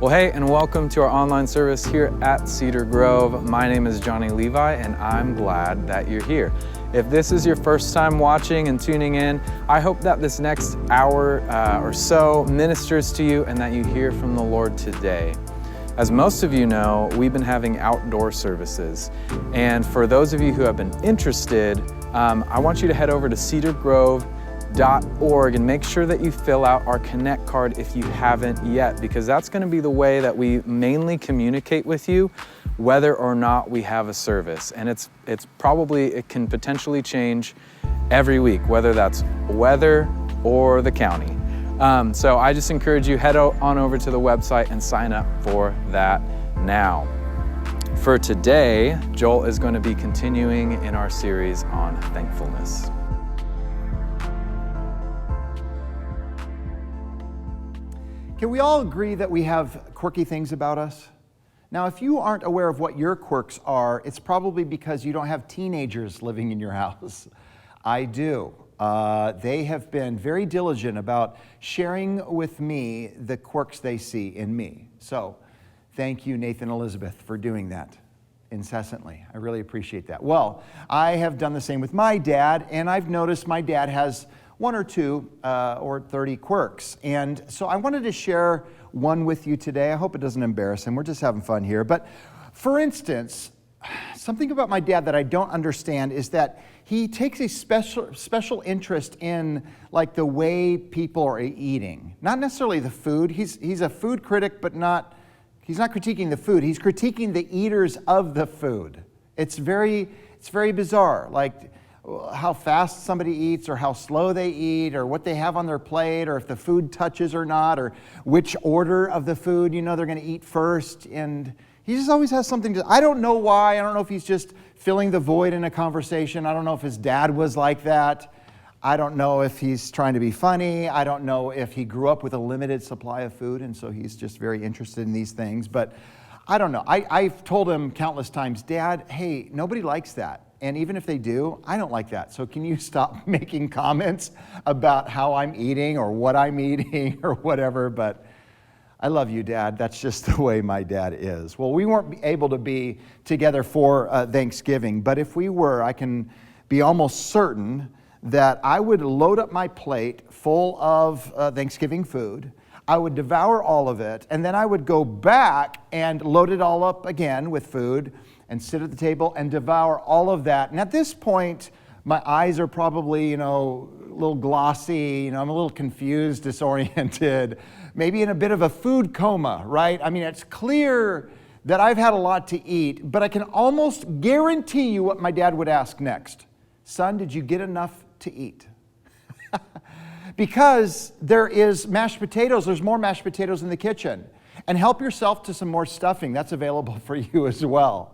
Well, hey, and welcome to our online service here at Cedar Grove. My name is Johnny Levi, and I'm glad that you're here. If this is your first time watching and tuning in, I hope that this next hour or so ministers to you and that you hear from the Lord today. As most of you know, we've been having outdoor services. And for those of you who have been interested, I want you to head over to cedargrove.org and make sure that you fill out our Connect card if you haven't yet, because that's going to be the way that we mainly communicate with you whether or not we have a service. And it can potentially change every week, whether that's weather or the county. So I just encourage you, head on over to the website and sign up for that now. For today, Joel is going to be continuing in our series on thankfulness. Can we all agree that we have quirky things about us? Now, if you aren't aware of what your quirks are, it's probably because you don't have teenagers living in your house. I do. They have been very diligent about sharing with me the quirks they see in me. So, thank you, Nathan and Elizabeth, for doing that incessantly. I really appreciate that. Well, I have done the same with my dad, and I've noticed my dad has one or two or 30 quirks. And so I wanted to share one with you today. I hope it doesn't embarrass him. We're just having fun here. But for instance, something about my dad that I don't understand is that he takes a special interest in like the way people are eating. Not necessarily the food. He's a food critic, but he's not critiquing the food. He's critiquing the eaters of the food. It's very bizarre. Like how fast somebody eats, or how slow they eat, or what they have on their plate, or if the food touches or not, or which order of the food they're going to eat first. And he just always has something I don't know why. I don't know if he's just filling the void in a conversation. I don't know if his dad was like that. I don't know if he's trying to be funny. I don't know if he grew up with a limited supply of food, and so he's just very interested in these things. But I don't know. I've told him countless times, Dad, hey, nobody likes that. And even if they do, I don't like that. So can you stop making comments about how I'm eating or what I'm eating or whatever? But I love you, Dad. That's just the way my dad is. Well, we weren't able to be together for Thanksgiving, but if we were, I can be almost certain that I would load up my plate full of Thanksgiving food. I would devour all of it, and then I would go back and load it all up again with food and sit at the table and devour all of that. And at this point, my eyes are probably, a little glossy, I'm a little confused, disoriented, maybe in a bit of a food coma, right? I mean, it's clear that I've had a lot to eat, but I can almost guarantee you what my dad would ask next. Son, did you get enough to eat? Because there is mashed potatoes, there's more mashed potatoes in the kitchen. And help yourself to some more stuffing, that's available for you as well.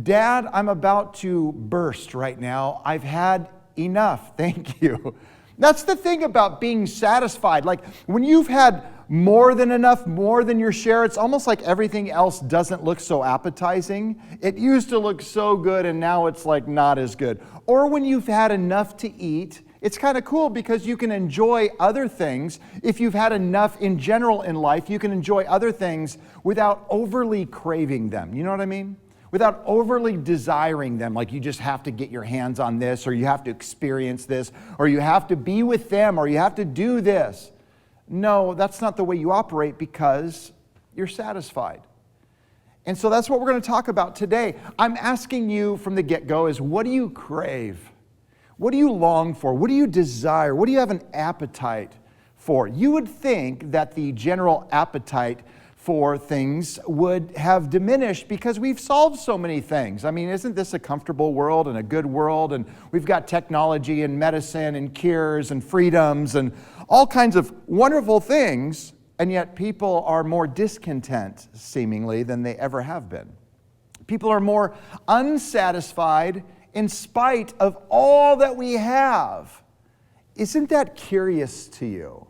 Dad, I'm about to burst right now. I've had enough, thank you. That's the thing about being satisfied. Like when you've had more than enough, more than your share, it's almost like everything else doesn't look so appetizing. It used to look so good and now it's like not as good. Or when you've had enough to eat, it's kind of cool because you can enjoy other things. If you've had enough in general in life, you can enjoy other things without overly craving them. You know what I mean? Without overly desiring them, like you just have to get your hands on this, or you have to experience this, or you have to be with them, or you have to do this. No, that's not the way you operate because you're satisfied. And so that's what we're going to talk about today. I'm asking you from the get-go is, what do you crave? What do you long for? What do you desire? What do you have an appetite for? You would think that the general appetite for things would have diminished because we've solved so many things. I mean, isn't this a comfortable world and a good world? And we've got technology and medicine and cures and freedoms and all kinds of wonderful things, and yet people are more discontent, seemingly, than they ever have been. People are more unsatisfied in spite of all that we have. Isn't that curious to you?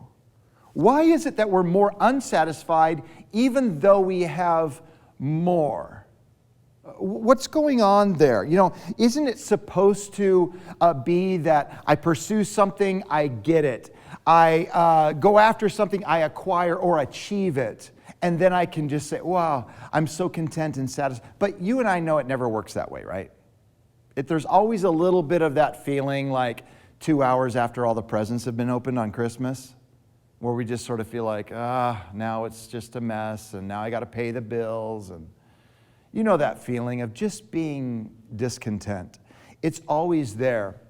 Why is it that we're more unsatisfied even though we have more? What's going on there? Isn't it supposed to be that I pursue something, I get it. I go after something, I acquire or achieve it. And then I can just say, wow, I'm so content and satisfied. But you and I know it never works that way, right? There's always a little bit of that feeling like 2 hours after all the presents have been opened on Christmas, where we just sort of feel like, now it's just a mess, and now I got to pay the bills. And you know that feeling of just being discontent. It's always there.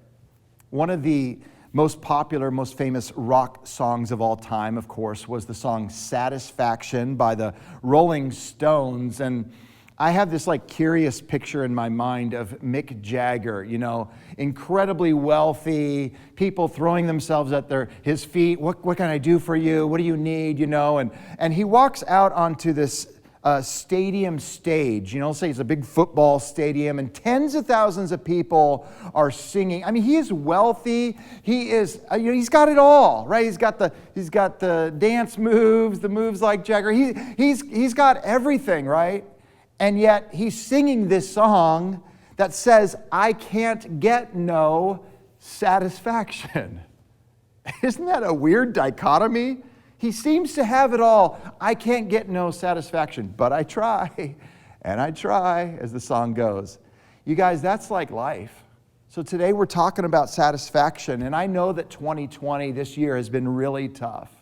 One of the most popular, most famous rock songs of all time, of course, was the song Satisfaction by the Rolling Stones. And I have this curious picture in my mind of Mick Jagger, incredibly wealthy, people throwing themselves at his feet. What can I do for you? What do you need? And he walks out onto this stadium stage, say it's a big football stadium, and tens of thousands of people are singing. I mean, he is wealthy. He is, he's got it all, right? He's got the dance moves, the moves like Jagger. He's got everything, right? And yet he's singing this song that says, I can't get no satisfaction. Isn't that a weird dichotomy? He seems to have it all. I can't get no satisfaction, but I try, and I try, as the song goes. You guys, that's like life. So today we're talking about satisfaction, and I know that 2020, this year, has been really tough.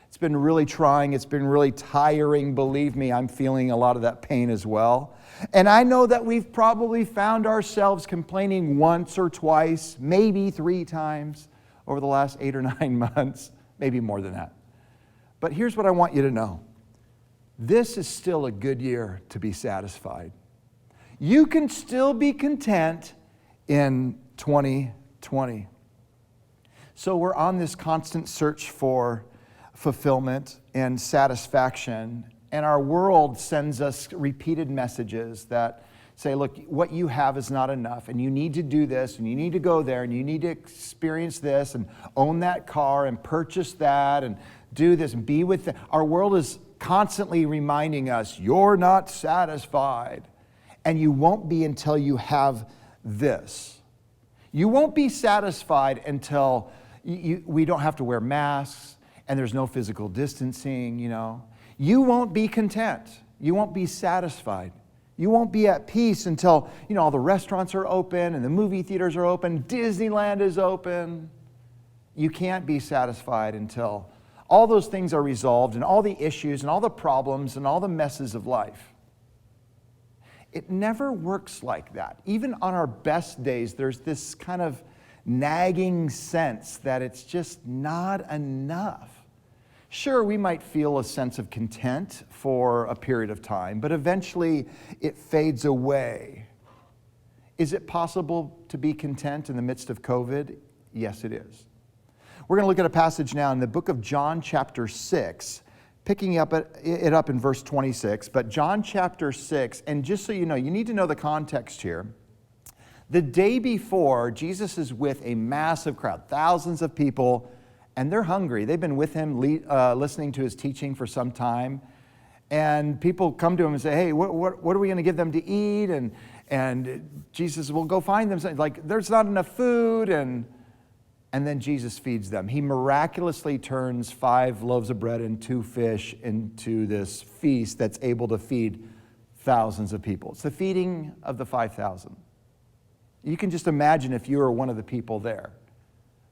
It's been really trying. It's been really tiring. Believe me, I'm feeling a lot of that pain as well. And I know that we've probably found ourselves complaining once or twice, maybe 3 times over the last 8 or 9 months, maybe more than that. But here's what I want you to know. This is still a good year to be satisfied. You can still be content in 2020. So we're on this constant search for fulfillment and satisfaction, and our world sends us repeated messages that say, look, what you have is not enough, and you need to do this, and you need to go there, and you need to experience this, and own that car, and purchase that, and do this, and be with them. Our world is constantly reminding us, you're not satisfied, and you won't be until you have this. You won't be satisfied until we don't have to wear masks, and there's no physical distancing, You won't be content. You won't be satisfied. You won't be at peace until, all the restaurants are open and the movie theaters are open, Disneyland is open. You can't be satisfied until all those things are resolved and all the issues and all the problems and all the messes of life. It never works like that. Even on our best days, there's this kind of nagging sense that it's just not enough. Sure, we might feel a sense of content for a period of time, but eventually it fades away. Is it possible to be content in the midst of COVID? Yes, it is. We're going to look at a passage now in the book of John chapter 6, picking it up in verse 26. But John chapter 6, and just so you know, you need to know the context here. The day before, Jesus is with a massive crowd, thousands of people, and they're hungry. They've been with him listening to his teaching for some time. And people come to him and say, hey, what are we going to give them to eat? And Jesus will go find them. Like, there's not enough food. And then Jesus feeds them. He miraculously turns 5 loaves of bread and 2 fish into this feast that's able to feed thousands of people. It's the feeding of the 5,000. You can just imagine if you were one of the people there.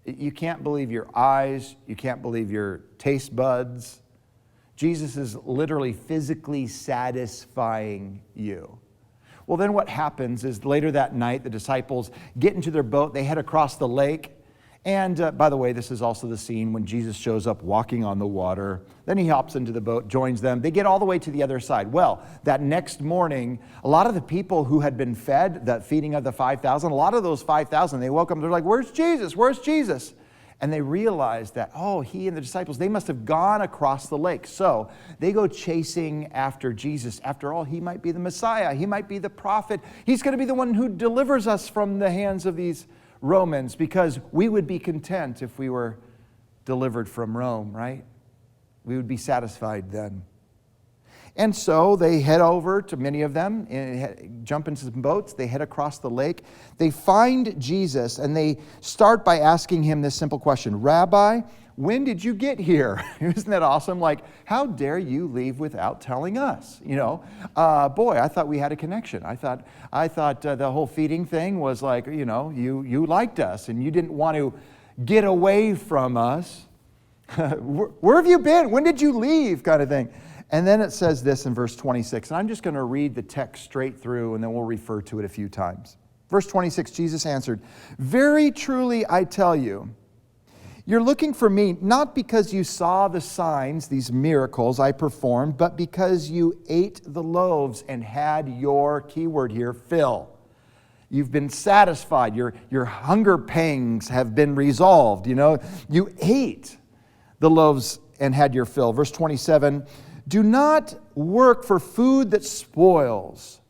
You can't believe your eyes. You can't believe your taste buds. Jesus is literally physically satisfying you. Well, then what happens is later that night, the disciples get into their boat. They head across the lake. And by the way, this is also the scene when Jesus shows up walking on the water. Then he hops into the boat, joins them. They get all the way to the other side. Well, that next morning, a lot of the people who had been fed, that feeding of the 5,000, a lot of those 5,000, they woke up, they're like, where's Jesus? Where's Jesus? And they realized that, he and the disciples, they must have gone across the lake. So they go chasing after Jesus. After all, he might be the Messiah. He might be the prophet. He's going to be the one who delivers us from the hands of these Romans, because we would be content if we were delivered from Rome, right? We would be satisfied then. And so they head over to many of them, and jump into some boats. They head across the lake. They find Jesus, and they start by asking him this simple question: Rabbi, when did you get here? Isn't that awesome? Like, how dare you leave without telling us? Boy, I thought we had a connection. I thought the whole feeding thing was like, you liked us and you didn't want to get away from us. Where have you been? When did you leave? Kind of thing. And then it says this in verse 26, and I'm just going to read the text straight through and then we'll refer to it a few times. Verse 26, Jesus answered, "Very truly I tell you, you're looking for me not because you saw the signs, these miracles I performed, but because you ate the loaves and had your," keyword here, "fill." You've been satisfied. Your hunger pangs have been resolved. You ate the loaves and had your fill. Verse 27, "Do not work for food that spoils,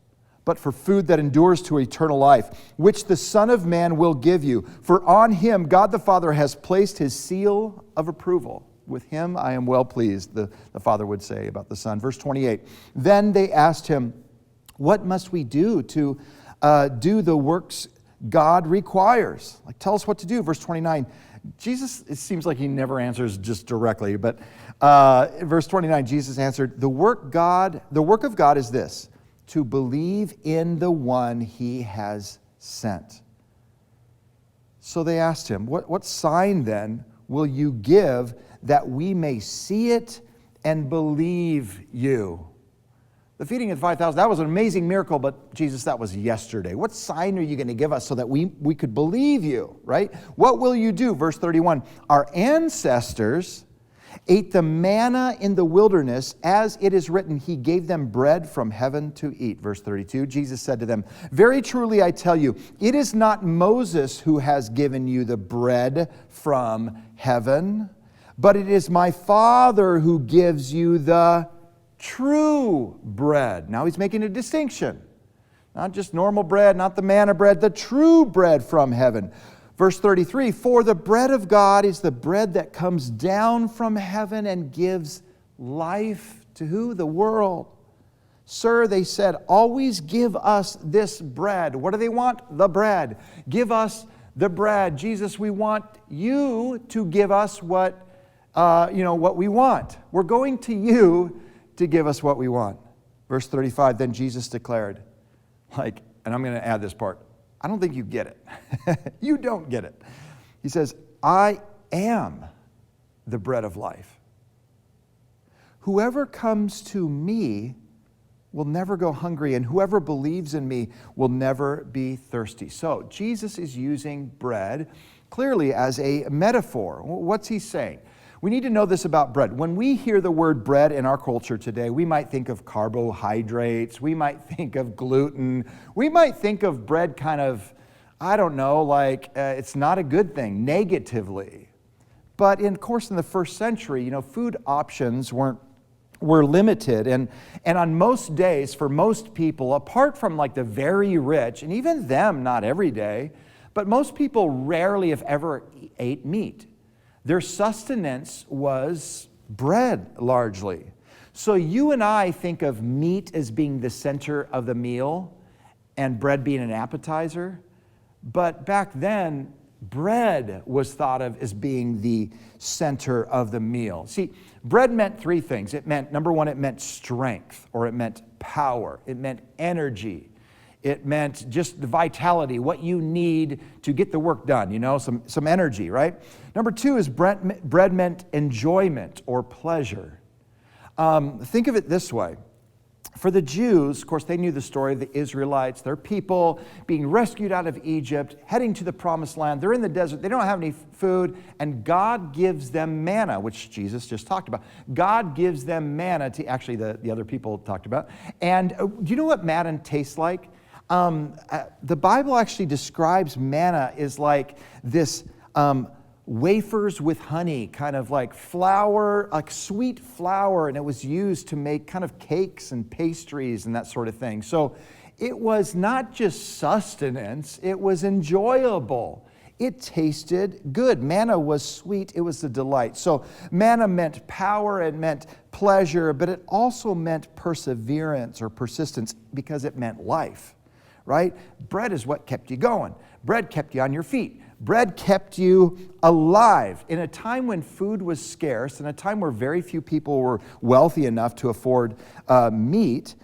but for food that endures to eternal life, which the Son of Man will give you. For on him God the Father has placed his seal of approval. With him I am well pleased," the Father would say about the Son. Verse 28, "Then they asked him, 'What must we do to do the works God requires?'" Like, tell us what to do. Verse 29, Jesus, it seems like he never answers just directly, but verse 29, Jesus answered, the work of God is this, to believe in the one he has sent." So they asked him, what sign then will you give that we may see it and believe you? The feeding of the 5,000, that was an amazing miracle, but Jesus, that was yesterday. What sign are you going to give us so that we could believe you, right? What will you do? Verse 31, "Our ancestors ate the manna in the wilderness, as it is written, he gave them bread from heaven to eat." Verse 32, Jesus said to them, "Very truly I tell you, it is not Moses who has given you the bread from heaven, but it is my Father who gives you the true bread." Now he's making a distinction. Not just normal bread, not the manna bread, the true bread from heaven. Verse 33, "For the bread of God is the bread that comes down from heaven and gives life to" who? The world. "Sir," they said, "always give us this bread." What do they want? The bread. Give us the bread. Jesus, we want you to give us what we want. We're going to you to give us what we want. Verse 35, "Then Jesus declared," and I'm going to add this part, I don't think you get it. You don't get it. He says, "I am the bread of life. Whoever comes to me will never go hungry, and whoever believes in me will never be thirsty." So Jesus is using bread clearly as a metaphor. What's he saying? We need to know this about bread. When we hear the word bread in our culture today, we might think of carbohydrates, we might think of gluten, we might think of bread kind of, it's not a good thing, negatively. But of course in the first century, food options were limited, and on most days, for most people, apart from the very rich, and even them not every day, but most people rarely, if ever, ate meat. Their sustenance was bread, largely. So you and I think of meat as being the center of the meal and bread being an appetizer. But back then, bread was thought of as being the center of the meal. See, bread meant three things. It meant, number one, it meant strength, or it meant power. It meant energy. It meant just the vitality, what you need to get the work done, some energy, right? Number two is bread meant enjoyment or pleasure. Think of it this way. For the Jews, of course, they knew the story of the Israelites, their people being rescued out of Egypt, heading to the promised land. They're in the desert. They don't have any food, and God gives them manna, which Jesus just talked about. God gives them manna to, actually, the other people talked about. And do you know what manna tastes like? The Bible actually describes manna as like this wafers with honey, kind of like flour, like sweet flour, and it was used to make kind of cakes and pastries and that sort of thing. So it was not just sustenance, it was enjoyable. It tasted good. Manna was sweet, it was a delight. So manna meant power, it meant pleasure, but it also meant perseverance or persistence because it meant life. Right? Bread is what kept you going. Bread kept you on your feet. Bread kept you alive. In a time when food was scarce, in a time where very few people were wealthy enough to afford meat,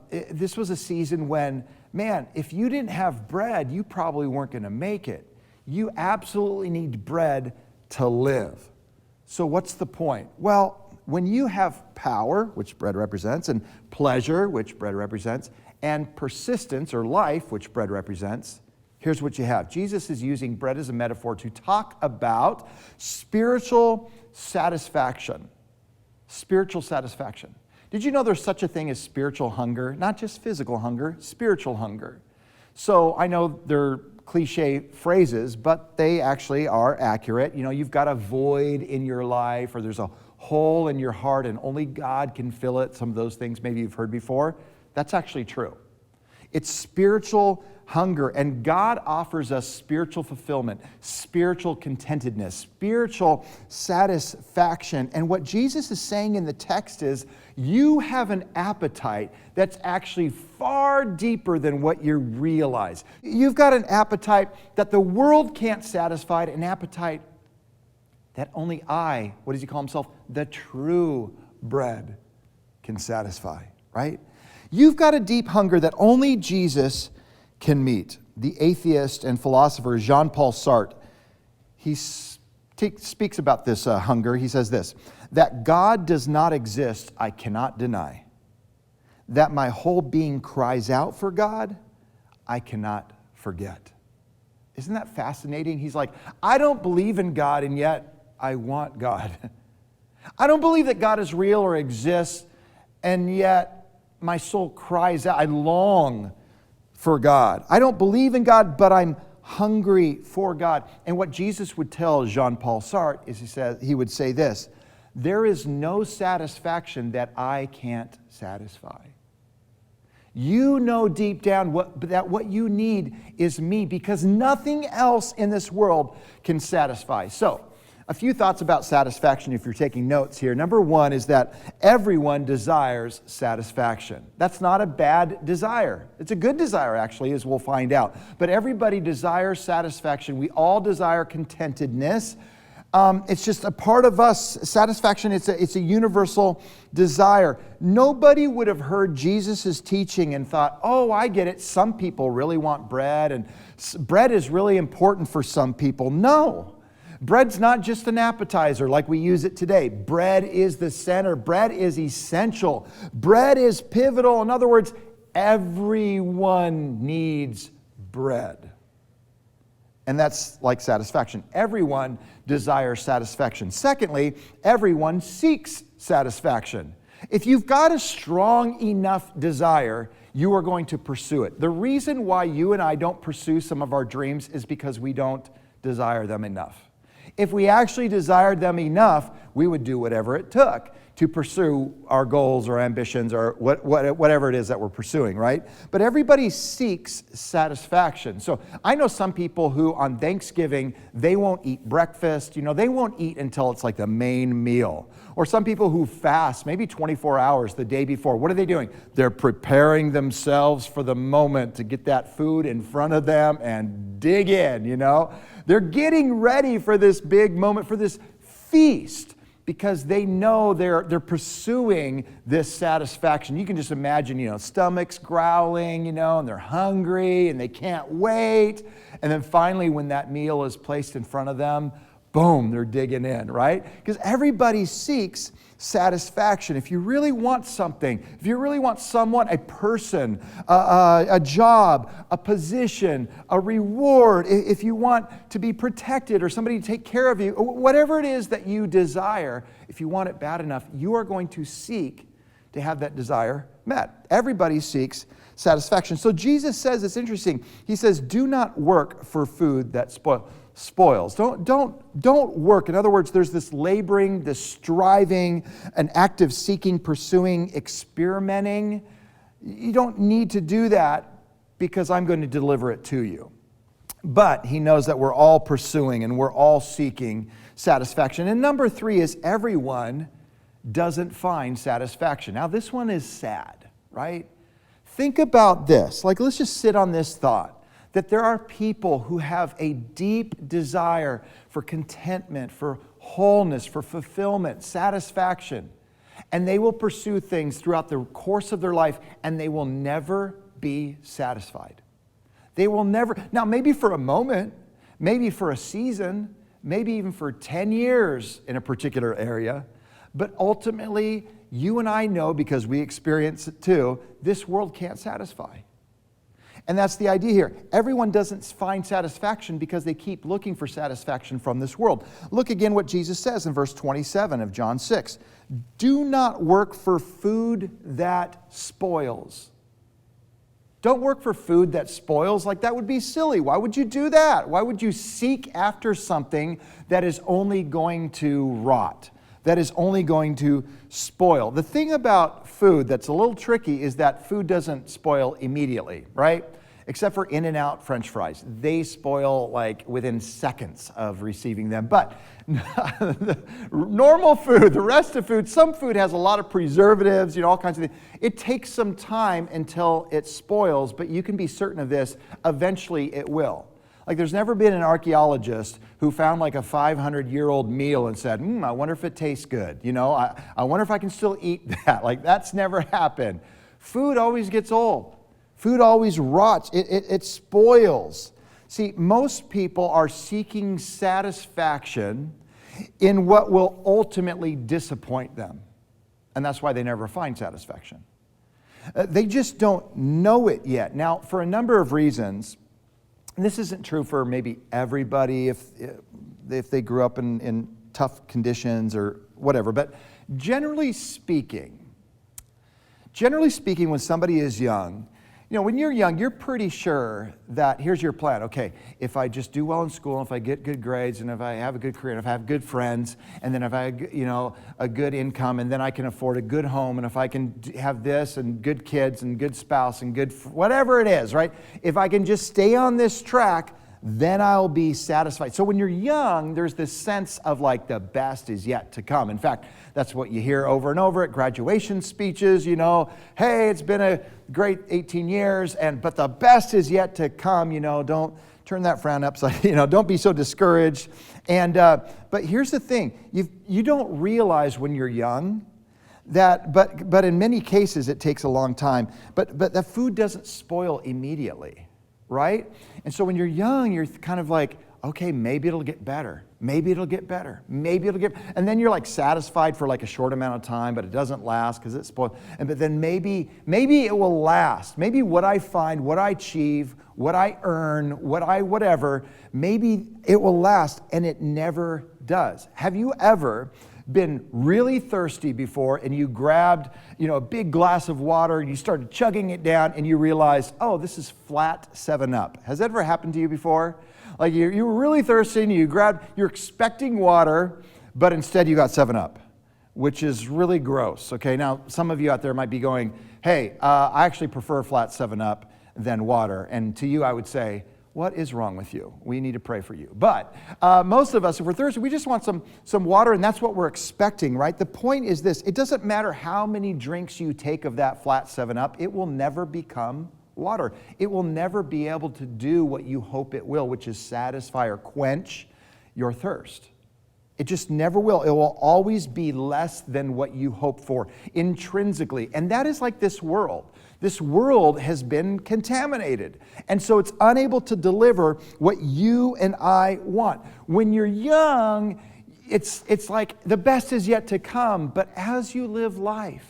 this was a season when, man, if you didn't have bread, you probably weren't going to make it. You absolutely need bread to live. So what's the point? Well, when you have power, which bread represents, and pleasure, which bread represents, and persistence or life, which bread represents, here's what you have. Jesus is using bread as a metaphor to talk about spiritual satisfaction. Spiritual satisfaction. Did you know there's such a thing as spiritual hunger? Not just physical hunger, spiritual hunger. So I know they're cliche phrases, but they actually are accurate. You know, you've got a void in your life, or there's a hole in your heart and only God can fill it. Some of those things maybe you've heard before. That's actually true. It's spiritual hunger, and God offers us spiritual fulfillment, spiritual contentedness, spiritual satisfaction. And what Jesus is saying in the text is, you have an appetite that's actually far deeper than what you realize. You've got an appetite that the world can't satisfy, an appetite that only I, what does he call himself? The true bread can satisfy, right? You've got a deep hunger that only Jesus can meet. The atheist and philosopher Jean-Paul Sartre, he speaks about this hunger. He says this, that God does not exist, I cannot deny. That my whole being cries out for God, I cannot forget. Isn't that fascinating? He's like, I don't believe in God, and yet I want God. I don't believe that God is real or exists, and yet my soul cries out. I long for God. I don't believe in God, but I'm hungry for God. And what Jesus would tell Jean-Paul Sartre is he would say this, there is no satisfaction that I can't satisfy. You know deep down that what you need is me, because nothing else in this world can satisfy. So, a few thoughts about satisfaction if you're taking notes here. Number one is that everyone desires satisfaction. That's not a bad desire. It's a good desire, actually, as we'll find out. But everybody desires satisfaction. We all desire contentedness. It's just a part of us. Satisfaction, it's a universal desire. Nobody would have heard Jesus' teaching and thought, oh, I get it. Some people really want bread, and bread is really important for some people. No. Bread's not just an appetizer like we use it today. Bread is the center. Bread is essential. Bread is pivotal. In other words, everyone needs bread. And that's like satisfaction. Everyone desires satisfaction. Secondly, everyone seeks satisfaction. If you've got a strong enough desire, you are going to pursue it. The reason why you and I don't pursue some of our dreams is because we don't desire them enough. If we actually desired them enough, we would do whatever it took to pursue our goals or ambitions or whatever it is that we're pursuing, right? But everybody seeks satisfaction. So I know some people who on Thanksgiving, they won't eat breakfast. You know, they won't eat until it's like the main meal. Or some people who fast, maybe 24 hours the day before. What are they doing? They're preparing themselves for the moment to get that food in front of them and dig in, you know? They're getting ready for this big moment, for this feast, because they know they're pursuing this satisfaction. You can just imagine, you know, stomachs growling, you know, and they're hungry and they can't wait. And then finally, when that meal is placed in front of them, boom, they're digging in, right? Because everybody seeks satisfaction. If you really want something, if you really want someone, a person, a job, a position, a reward, if you want to be protected or somebody to take care of you, whatever it is that you desire, if you want it bad enough, you are going to seek to have that desire met. Everybody seeks satisfaction. So Jesus says, it's interesting, he says, do not work for food that spoils. Don't work. In other words, there's this laboring, this striving, an active seeking, pursuing, experimenting. You don't need to do that because I'm going to deliver it to you. But he knows that we're all pursuing and we're all seeking satisfaction. And number three is everyone doesn't find satisfaction. Now this one is sad, right? Think about this. Like, let's just sit on this thought. that there are people who have a deep desire for contentment, for wholeness, for fulfillment, satisfaction. And they will pursue things throughout the course of their life, and they will never be satisfied. They will never. Now, maybe for a moment, maybe for a season, maybe even for 10 years in a particular area, but ultimately, you and I know, because we experience it too, this world can't satisfy. And that's the idea here. Everyone doesn't find satisfaction because they keep looking for satisfaction from this world. Look again what Jesus says in verse 27 of John 6. Do not work for food that spoils. Don't work for food that spoils. Like, that would be silly. Why would you do that? Why would you seek after something that is only going to rot, that is only going to spoil? The thing about food that's a little tricky is that food doesn't spoil immediately, right? Except for In-N-Out French fries. They spoil like within seconds of receiving them. But normal food, the rest of food, some food has a lot of preservatives, all kinds of things. It takes some time until it spoils, but you can be certain of this, eventually it will. Like, there's never been an archaeologist who found like a 500-year-old meal and said, I wonder if it tastes good. I wonder if I can still eat that. Like, that's never happened. Food always gets old. Food always rots. It spoils. See, most people are seeking satisfaction in what will ultimately disappoint them. And that's why they never find satisfaction. They just don't know it yet. Now, for a number of reasons, and this isn't true for maybe everybody if they grew up in tough conditions or whatever, but generally speaking, when somebody is young, when you're young, you're pretty sure that here's your plan. Okay, if I just do well in school, if I get good grades, and if I have a good career, and if I have good friends, and then if I have, a good income, and then I can afford a good home, and if I can have this, and good kids, and good spouse, and good, whatever it is, right? If I can just stay on this track, then I'll be satisfied. So when you're young, there's this sense of like the best is yet to come. In fact, that's what you hear over and over at graduation speeches, hey, it's been a great 18 years, but the best is yet to come, don't turn that frown upside, don't be so discouraged. And but here's the thing, you don't realize when you're young that, but in many cases it takes a long time, but the food doesn't spoil immediately, right? And so when you're young, you're kind of like, okay, maybe it'll get better. Maybe it'll get better. Maybe it'll get, and then you're like satisfied for like a short amount of time, but it doesn't last because it's spoiled. But then maybe it will last. Maybe what I find, what I achieve, what I earn, whatever, maybe it will last, and it never does. Have you ever been really thirsty before and you grabbed, a big glass of water, you started chugging it down, and you realized, oh, this is flat 7-Up. Has that ever happened to you before? Like you were really thirsty and you're expecting water, but instead you got 7-Up, which is really gross. Okay, now some of you out there might be going, hey, I actually prefer flat 7-Up than water. And to you I would say, what is wrong with you? We need to pray for you. But most of us, if we're thirsty, we just want some water, and that's what we're expecting, right? The point is this, it doesn't matter how many drinks you take of that flat 7-Up, it will never become water. It will never be able to do what you hope it will, which is satisfy or quench your thirst. It just never will. It will always be less than what you hope for intrinsically. And that is like this world. This world has been contaminated. And so it's unable to deliver what you and I want. When you're young, it's like the best is yet to come. But as you live life,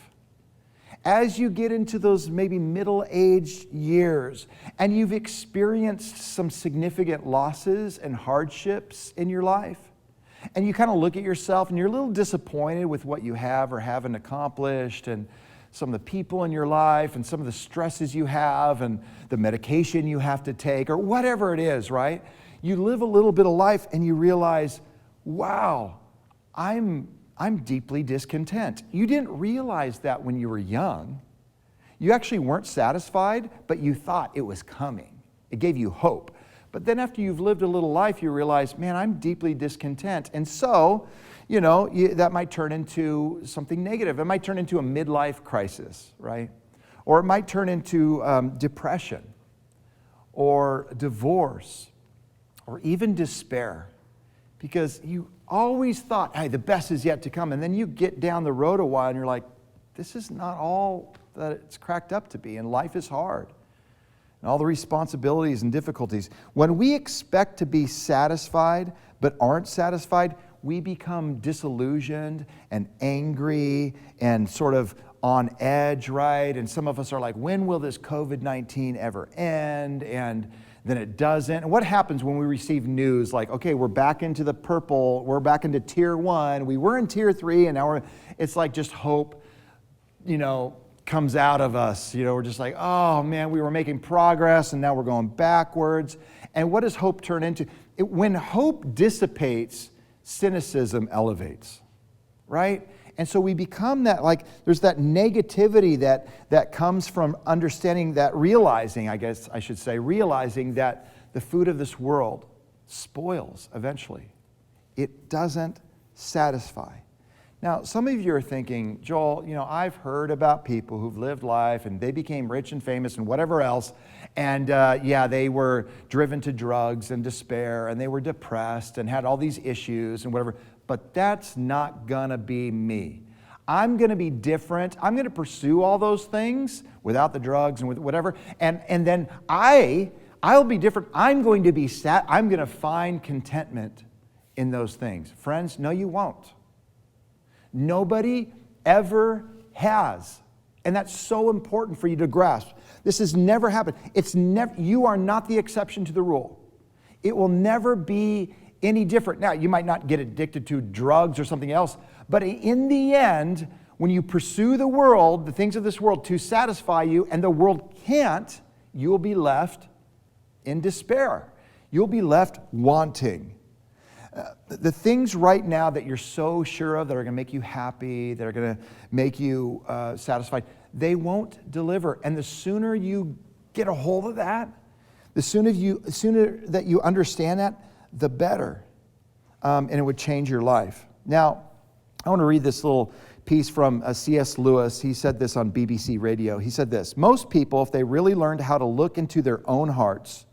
as you get into those maybe middle-aged years, and you've experienced some significant losses and hardships in your life, and you kind of look at yourself and you're a little disappointed with what you have or haven't accomplished, and some of the people in your life, and some of the stresses you have, and the medication you have to take, or whatever it is, right? You live a little bit of life and you realize, wow, I'm deeply discontent. You didn't realize that when you were young. You actually weren't satisfied, but you thought it was coming. It gave you hope. But then after you've lived a little life, you realize, man, I'm deeply discontent. And so, that might turn into something negative. It might turn into a midlife crisis, right? Or it might turn into depression. or divorce or even despair, because you always thought, hey, the best is yet to come. And then you get down the road a while and you're like, this is not all that it's cracked up to be, and life is hard. And all the responsibilities and difficulties. When we expect to be satisfied but aren't satisfied, we become disillusioned and angry and sort of on edge, right? And some of us are like, when will this COVID-19 ever end? And then it doesn't. And what happens when we receive news like, okay, we're back into the purple, we're back into tier 1, we were in tier 3, and now it's like just hope, comes out of us. We're just like, oh man, we were making progress and now we're going backwards. And what does hope turn into? When hope dissipates, cynicism elevates, right? And so we become that, like, there's that negativity that comes from understanding that, realizing that the food of this world spoils eventually. It doesn't satisfy. Now, some of you are thinking, Joel, I've heard about people who've lived life and they became rich and famous and whatever else. And they were driven to drugs and despair and they were depressed and had all these issues and whatever. But that's not gonna be me. I'm gonna be different. I'm gonna pursue all those things without the drugs and with whatever. And then I'll be different. I'm going to be I'm gonna find contentment in those things. Friends, no, you won't. Nobody ever has. And that's so important for you to grasp. This has never happened. You are not the exception to the rule. It will never be any different. Now, you might not get addicted to drugs or something else, but in the end, when you pursue the world, the things of this world to satisfy you, and the world can't, you will be left in despair. You'll be left wanting. The things right now that you're so sure of that are going to make you happy, that are going to make you satisfied, they won't deliver. And the sooner you get a hold of that, the sooner that you understand that, the better. And it would change your life. Now, I want to read this little piece from C.S. Lewis. He said this on BBC Radio. He said this: most people, if they really learned how to look into their own hearts,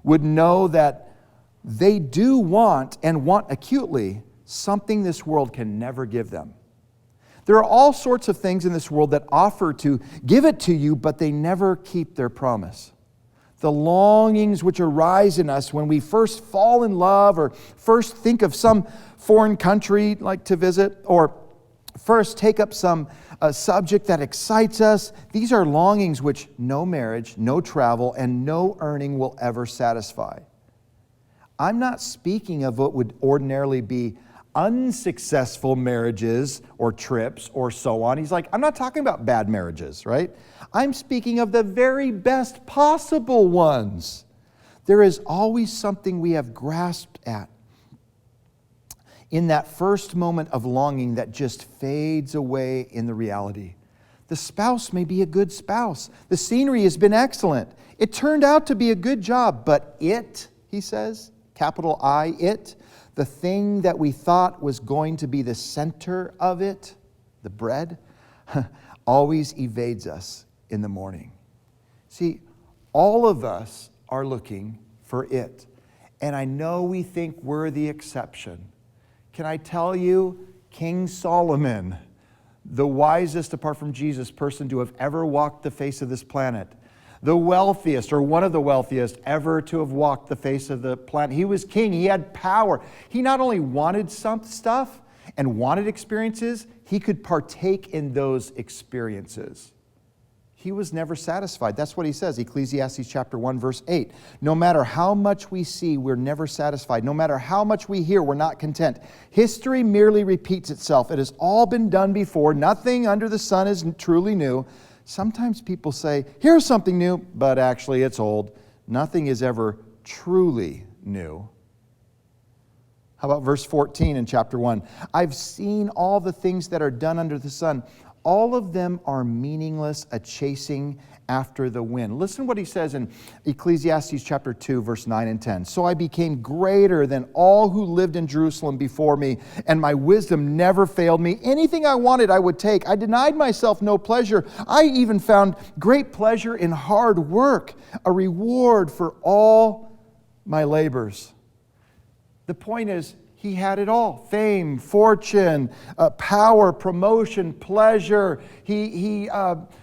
would know that they do want, and want acutely, something this world can never give them. There are all sorts of things in this world that offer to give it to you, but they never keep their promise. The longings which arise in us when we first fall in love, or first think of some foreign country like to visit, or first take up some subject that excites us, these are longings which no marriage, no travel, and no earning will ever satisfy. I'm not speaking of what would ordinarily be unsuccessful marriages or trips or so on. He's like, I'm not talking about bad marriages, right? I'm speaking of the very best possible ones. There is always something we have grasped at in that first moment of longing that just fades away in the reality. The spouse may be a good spouse. The scenery has been excellent. It turned out to be a good job, but it, he says, capital I, it, the thing that we thought was going to be the center of it, the bread, always evades us in the morning. See, all of us are looking for it. And I know we think we're the exception. Can I tell you, King Solomon, the wisest apart from Jesus person to have ever walked the face of this planet, the wealthiest, or one of the wealthiest ever to have walked the face of the planet. He was king. He had power. He not only wanted some stuff and wanted experiences, he could partake in those experiences. He was never satisfied. That's what he says, Ecclesiastes chapter 1, verse 8. No matter how much we see, we're never satisfied. No matter how much we hear, we're not content. History merely repeats itself. It has all been done before. Nothing under the sun is truly new. Sometimes people say, here's something new, but actually it's old. Nothing is ever truly new. How about verse 14 in chapter 1? I've seen all the things that are done under the sun. All of them are meaningless, a chasing after the wind. Listen what he says in Ecclesiastes chapter 2, verse 9 and 10. So I became greater than all who lived in Jerusalem before me, and my wisdom never failed me. Anything I wanted, I would take. I denied myself no pleasure. I even found great pleasure in hard work, a reward for all my labors. The point is, he had it all. Fame, fortune, power, promotion, pleasure,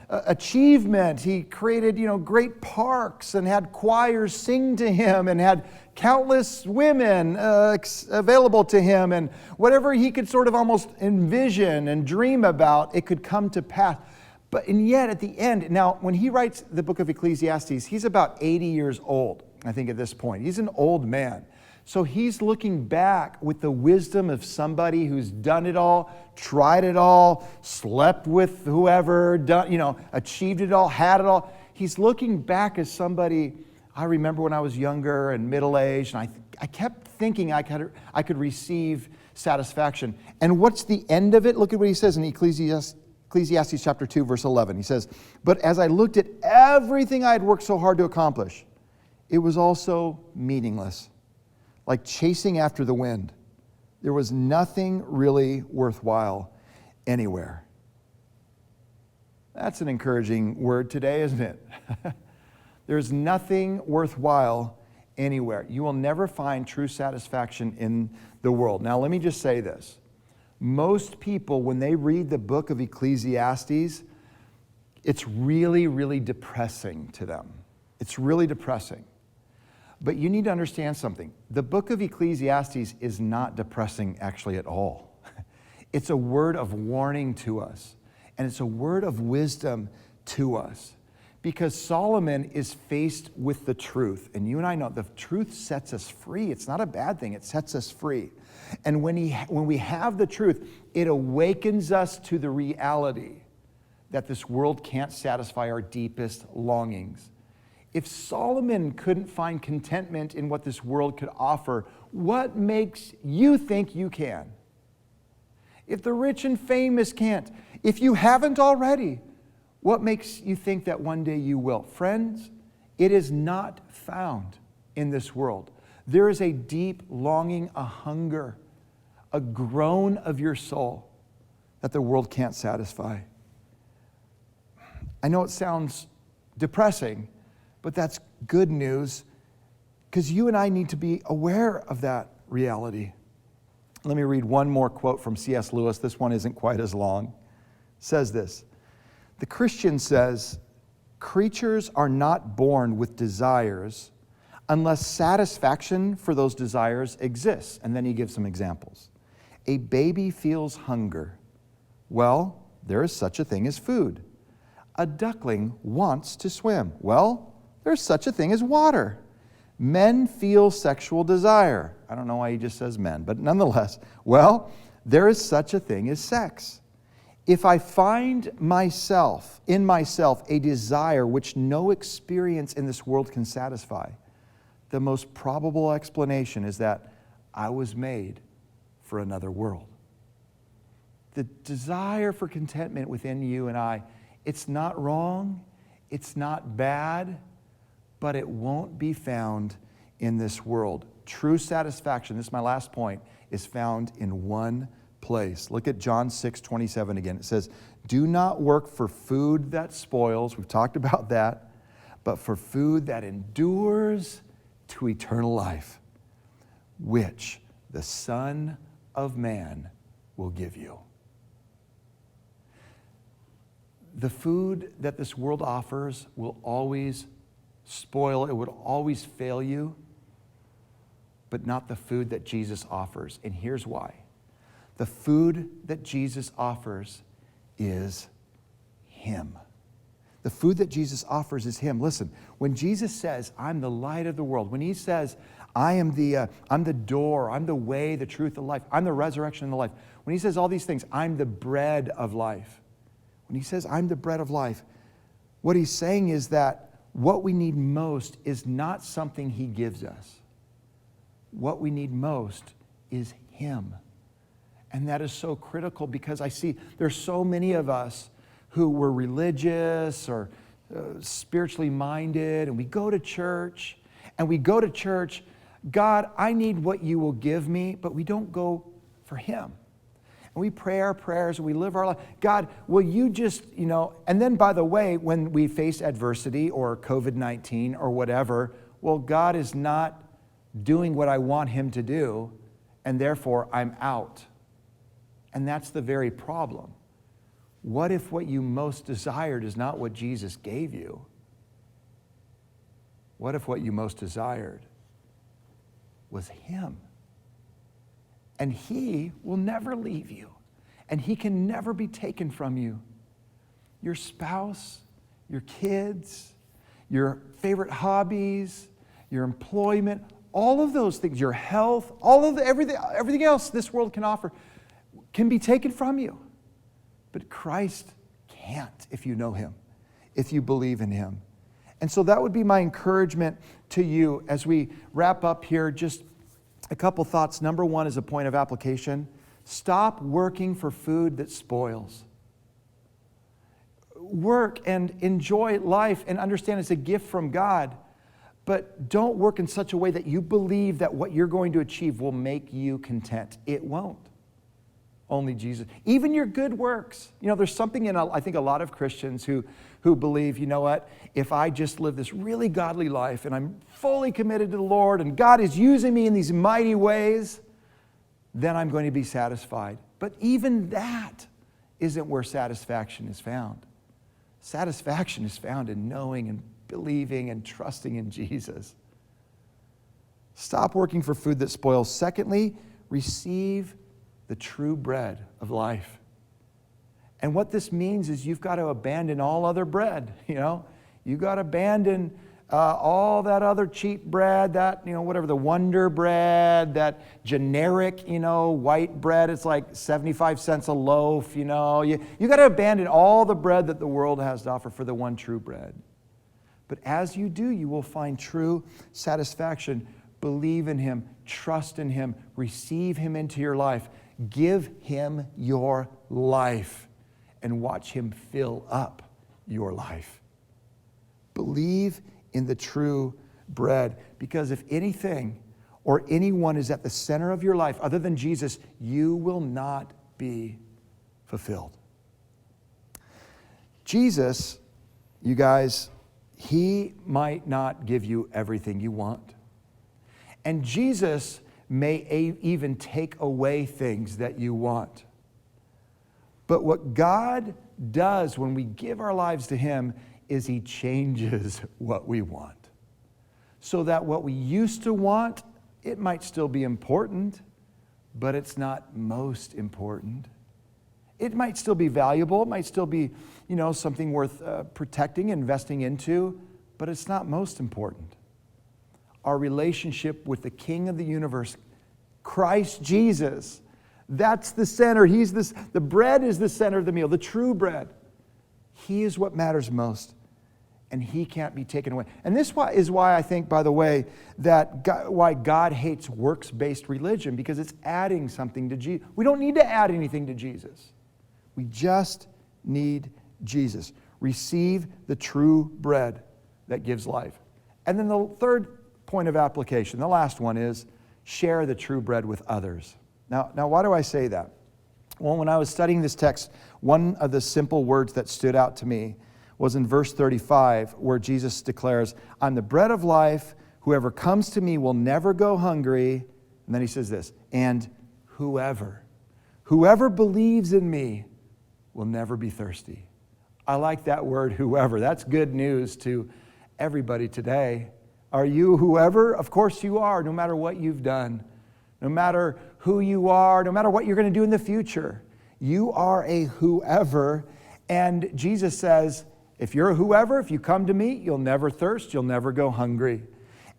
achievement. He created, great parks and had choirs sing to him and had countless women available to him. And whatever he could sort of almost envision and dream about, it could come to pass. And yet at the end, now when he writes the book of Ecclesiastes, he's about 80 years old, I think at this point. He's an old man. So he's looking back with the wisdom of somebody who's done it all, tried it all, slept with whoever, achieved it all, had it all. He's looking back as somebody, I remember when I was younger and middle-aged, and I kept thinking I could receive satisfaction. And what's the end of it? Look at what he says in Ecclesiastes chapter 2, verse 11. He says, but as I looked at everything I had worked so hard to accomplish, it was also meaningless, like chasing after the wind. There was nothing really worthwhile anywhere. That's an encouraging word today, isn't it? There's nothing worthwhile anywhere. You will never find true satisfaction in the world. Now, let me just say this. Most people, when they read the book of Ecclesiastes, it's really, really depressing to them. It's really depressing. But you need to understand something. The book of Ecclesiastes is not depressing actually at all. It's a word of warning to us, and it's a word of wisdom to us. Because Solomon is faced with the truth, and you and I know the truth sets us free. It's not a bad thing, it sets us free. And when we have the truth, it awakens us to the reality that this world can't satisfy our deepest longings. If Solomon couldn't find contentment in what this world could offer, what makes you think you can? If the rich and famous can't, if you haven't already, what makes you think that one day you will? Friends, it is not found in this world. There is a deep longing, a hunger, a groan of your soul that the world can't satisfy. I know it sounds depressing, but that's good news because you and I need to be aware of that reality. Let me read one more quote from C.S. Lewis. This one isn't quite as long. It says this: the Christian says, creatures are not born with desires unless satisfaction for those desires exists. And then he gives some examples. A baby feels hunger. Well, there is such a thing as food. A duckling wants to swim. Well, there's such a thing as water. Men feel sexual desire. I don't know why he just says men, but nonetheless, well, there is such a thing as sex. If I find in myself a desire which no experience in this world can satisfy, the most probable explanation is that I was made for another world. The desire for contentment within you and I, it's not wrong, it's not bad, but it won't be found in this world. True satisfaction, this is my last point, is found in one place. Look at John 6:27 again. It says, do not work for food that spoils, we've talked about that, but for food that endures to eternal life, which the Son of Man will give you. The food that this world offers will always spoil, it would always fail you, but not the food that Jesus offers. And here's why. The food that Jesus offers is Him. The food that Jesus offers is Him. Listen, when Jesus says, I'm the light of the world, when He says, I'm the door, I'm the way, the truth, the life, I'm the resurrection and the life, when He says all these things, I'm the bread of life. When He says, I'm the bread of life, what He's saying is that what we need most is not something He gives us. What we need most is Him. And that is so critical because I see there's so many of us who were religious or spiritually minded, and we go to church, God, I need what you will give me, but we don't go for him. And we pray our prayers and we live our life. God, will you just, and then by the way, when we face adversity or COVID-19 or whatever, well, God is not doing what I want him to do, and therefore I'm out. And that's the very problem. What if what you most desired is not what Jesus gave you? What if what you most desired was him? And he will never leave you, and he can never be taken from you. Your spouse, your kids, your favorite hobbies, your employment, all of those things, your health, everything else this world can offer can be taken from you. But Christ can't if you know him, if you believe in him. And so that would be my encouragement to you as we wrap up here. Just a couple thoughts. Number one is a point of application. Stop working for food that spoils. Work and enjoy life and understand it's a gift from God. But don't work in such a way that you believe that what you're going to achieve will make you content. It won't. Only Jesus. Even your good works. There's something in, I think, a lot of Christians who believe, if I just live this really godly life and I'm fully committed to the Lord and God is using me in these mighty ways, then I'm going to be satisfied. But even that isn't where satisfaction is found. Satisfaction is found in knowing and believing and trusting in Jesus. Stop working for food that spoils. Secondly, receive the true bread of life. And what this means is you've got to abandon all other bread, You've got to abandon all that other cheap bread, that, whatever, the Wonder Bread, that generic, white bread. It's like 75 cents a loaf, You got to abandon all the bread that the world has to offer for the one true bread. But as you do, you will find true satisfaction. Believe in him, trust in him, receive him into your life. Give him your life and watch him fill up your life. Believe in the true bread, because if anything or anyone is at the center of your life other than Jesus, you will not be fulfilled. Jesus, you guys, he might not give you everything you want. And Jesus may even take away things that you want. But what God does when we give our lives to him is he changes what we want. So that what we used to want, it might still be important, but it's not most important. It might still be valuable. It might still be, something worth protecting, investing into, but it's not most important. Our relationship with the King of the universe, Christ Jesus, that's the center. The bread is the center of the meal, the true bread. He is what matters most, and he can't be taken away. And this is why I think, by the way, why God hates works-based religion, because it's adding something to Jesus. We don't need to add anything to Jesus. We just need Jesus. Receive the true bread that gives life. And then the third point of application, the last one, is share the true bread with others. Now, why do I say that? Well, when I was studying this text, one of the simple words that stood out to me was in verse 35, where Jesus declares, I'm the bread of life. Whoever comes to me will never go hungry. And then he says this, and whoever believes in me will never be thirsty. I like that word, whoever. That's good news to everybody today. Are you whoever? Of course you are, no matter what you've done, no matter who you are, no matter what you're going to do in the future. You are a whoever. And Jesus says, if you're a whoever, if you come to me, you'll never thirst, you'll never go hungry.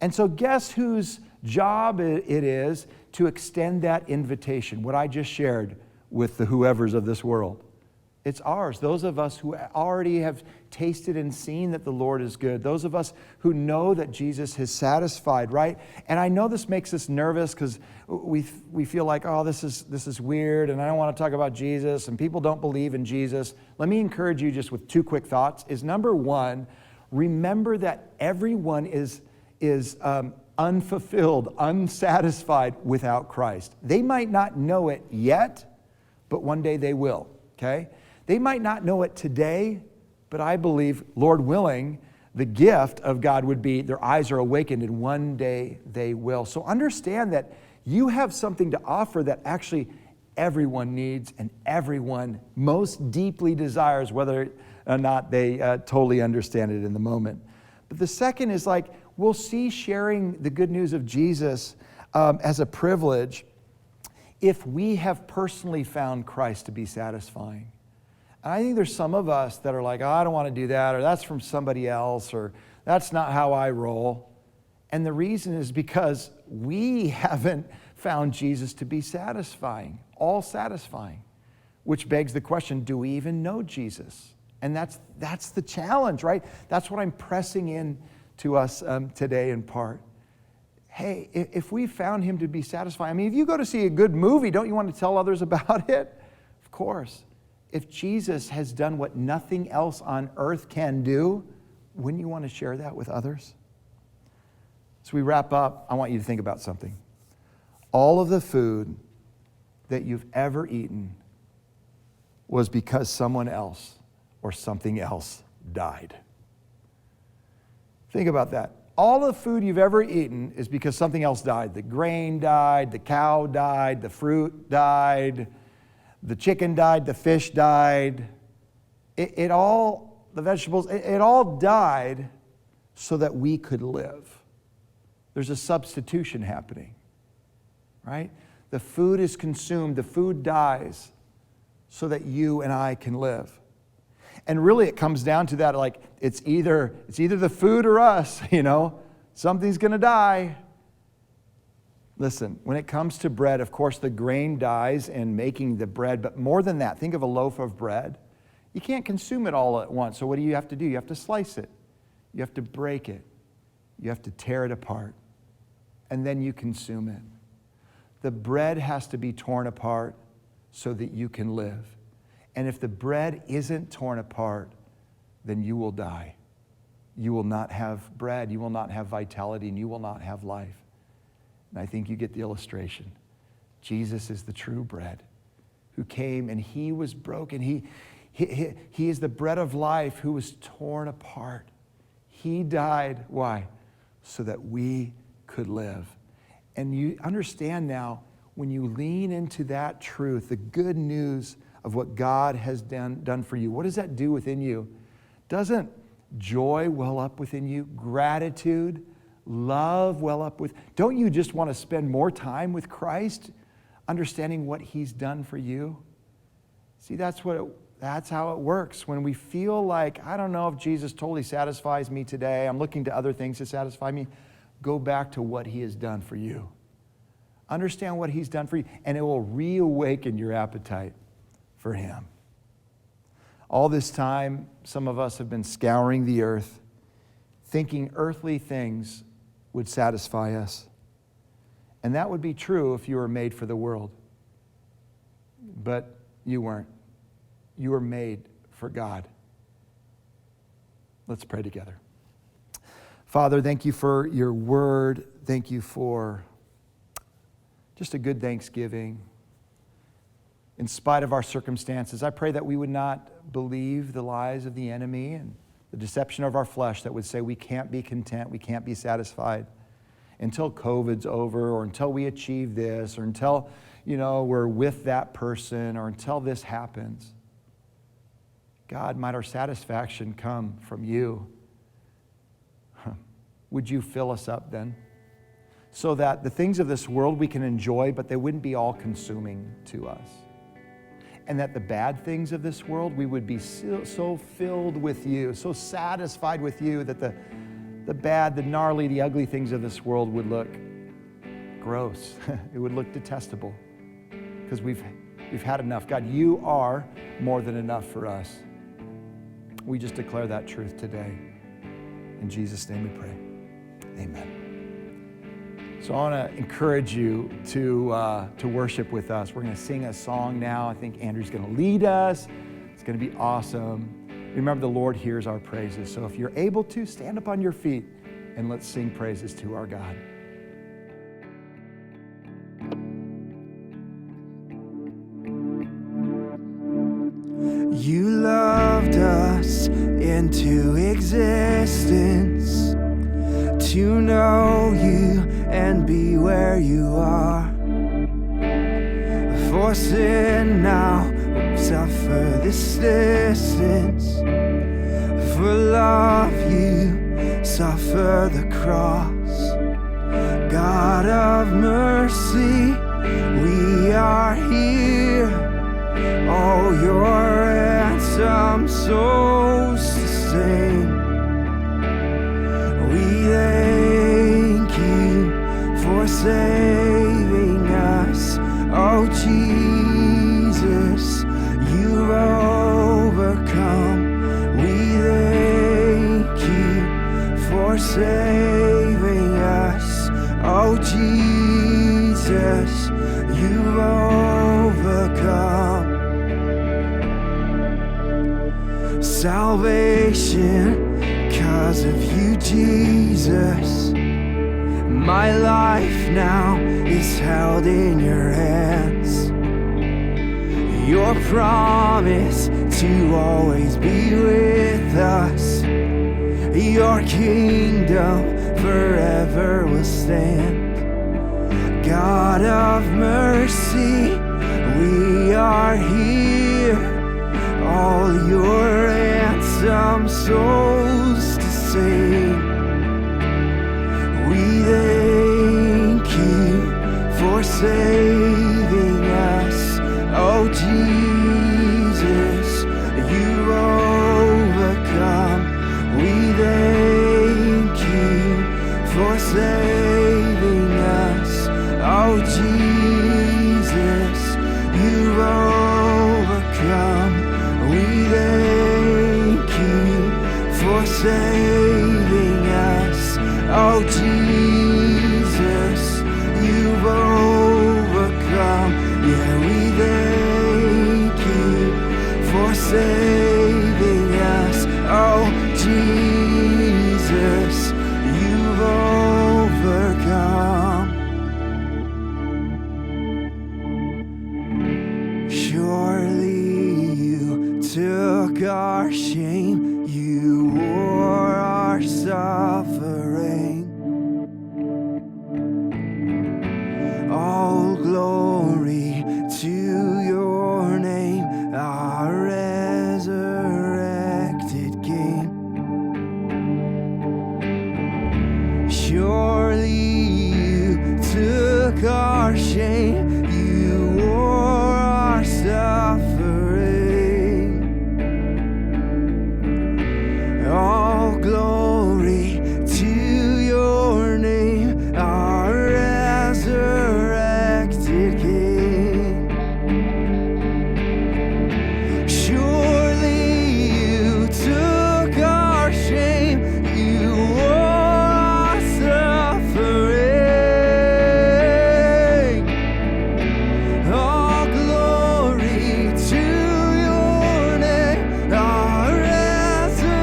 And so guess whose job it is to extend that invitation, what I just shared with the whoever's of this world? It's ours. Those of us who already have tasted and seen that the Lord is good. Those of us who know that Jesus has satisfied, right? And I know this makes us nervous because we feel like, oh, this is weird, and I don't want to talk about Jesus, and people don't believe in Jesus. Let me encourage you just with two quick thoughts. Is number one, remember that everyone is unfulfilled, unsatisfied without Christ. They might not know it yet, but one day they will, okay? They might not know it today, but I believe, Lord willing, the gift of God would be their eyes are awakened and one day they will. So understand that you have something to offer that actually everyone needs and everyone most deeply desires, whether or not they totally understand it in the moment. But the second is like, we'll see sharing the good news of Jesus as a privilege if we have personally found Christ to be satisfying. And I think there's some of us that are like, oh, I don't want to do that, or that's from somebody else, or that's not how I roll. And the reason is because we haven't found Jesus to be satisfying, all satisfying, which begs the question, do we even know Jesus? And that's the challenge, right? That's what I'm pressing in to us today in part. Hey, if we found him to be satisfying, I mean, if you go to see a good movie, don't you want to tell others about it? Of course. If Jesus has done what nothing else on earth can do, wouldn't you want to share that with others? As we wrap up, I want you to think about something. All of the food that you've ever eaten was because someone else or something else died. Think about that. All the food you've ever eaten is because something else died. The grain died, the cow died, the fruit died, the chicken died, the fish died. It all, the vegetables, it all died so that we could live. There's a substitution happening, right? The food is consumed, the food dies so that you and I can live. And really it comes down to that, like it's either the food or us, you know. Something's going to die. Listen, when it comes to bread, of course, the grain dies in making the bread. But more than that, think of a loaf of bread. You can't consume it all at once. So what do? You have to slice it. You have to break it. You have to tear it apart. And then you consume it. The bread has to be torn apart so that you can live. And if the bread isn't torn apart, then you will die. You will not have bread. You will not have vitality, and you will not have life. And I think you get the illustration. Jesus is the true bread who came and he was broken. He is the bread of life who was torn apart. He died. Why? So that we could live. And you understand now, when you lean into that truth, the good news of what God has done for you, what does that do within you? Doesn't joy well up within you? Gratitude? Love well up with? Don't you just want to spend more time with Christ, understanding what he's done for you? See, that's how it works. When we feel like, I don't know if Jesus totally satisfies me today, I'm looking to other things to satisfy me, go back to what he has done for you. Understand what he's done for you, and it will reawaken your appetite for him. All this time, some of us have been scouring the earth, thinking earthly things would satisfy us. And that would be true if you were made for the world. But you weren't. You were made for God. Let's pray together. Father, thank you for your word. Thank you for just a good Thanksgiving. In spite of our circumstances, I pray that we would not believe the lies of the enemy and the deception of our flesh that would say we can't be content, we can't be satisfied until COVID's over, or until we achieve this, or until, we're with that person, or until this happens. God, might our satisfaction come from you. Would you fill us up then, so that the things of this world we can enjoy, but they wouldn't be all consuming to us. And that the bad things of this world, we would be so filled with you, so satisfied with you, that the bad, the gnarly, the ugly things of this world would look gross. It would look detestable, because we've We've had enough. God, you are more than enough for us. We just declare that truth today. In Jesus' name we pray. Amen. So I want to encourage you to worship with us. We're going to sing a song now. I think Andrew's going to lead us. It's going to be awesome. Remember, the Lord hears our praises. So if you're able to, stand up on your feet and let's sing praises to our God. You loved us into existence to know you and be where you are. For sin now suffer this distance. For love you suffer the cross. God of mercy, we are here. Oh, your ransom souls to sing. We thank you for saving us. Oh, Jesus, you've overcome. We thank you for saving us. Oh, Jesus, you've overcome. Salvation, 'cause of you, Jesus. My life now is held in your hands. Your promise to always be with us. Your kingdom forever will stand. God of mercy, we are here. All your ransom souls to sing. We thank you for saving us. Oh, Jesus, you've overcome. We thank you for saving us. Oh, Jesus, you've overcome. We thank you for saving us. Oh, Jesus, you've overcome. Yeah, we thank you for saving us. Oh, Jesus, you've overcome. Surely you took our shame, you wore our suffering. All glory to your name, our resurrected King. Surely you took our shame, you wore our suffering. All glory to your name, our resurrected King. Surely you took our shame, you wore our suffering. All glory to your name, our resurrected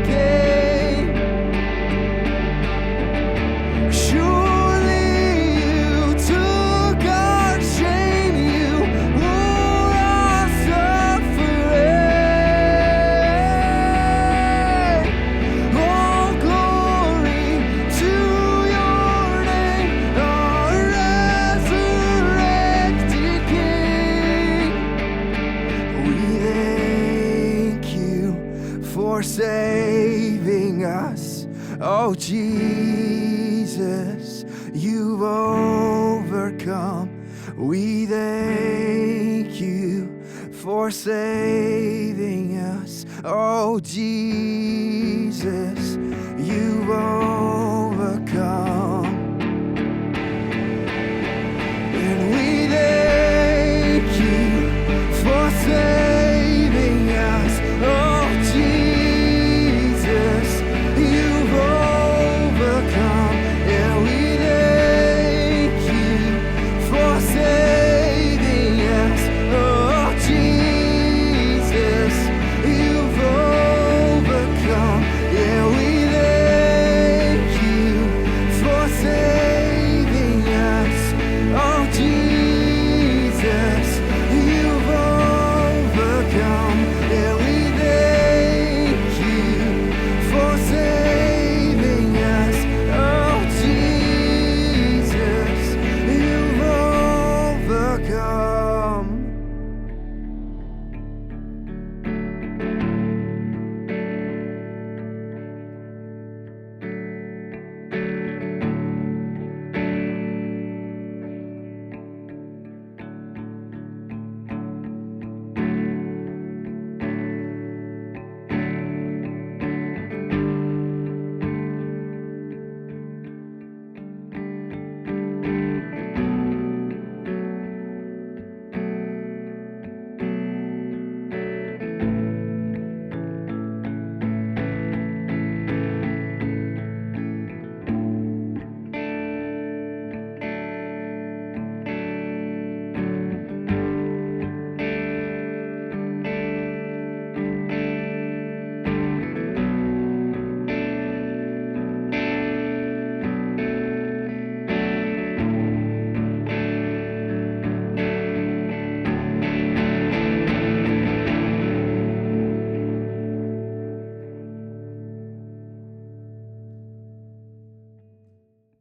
King. Surely you took our shame, you wore our suffering. All glory to your name, our resurrected King. We thank you for saving us. Oh, Jesus, you've overcome. We thank you for saving us. Oh, Jesus, you've overcome.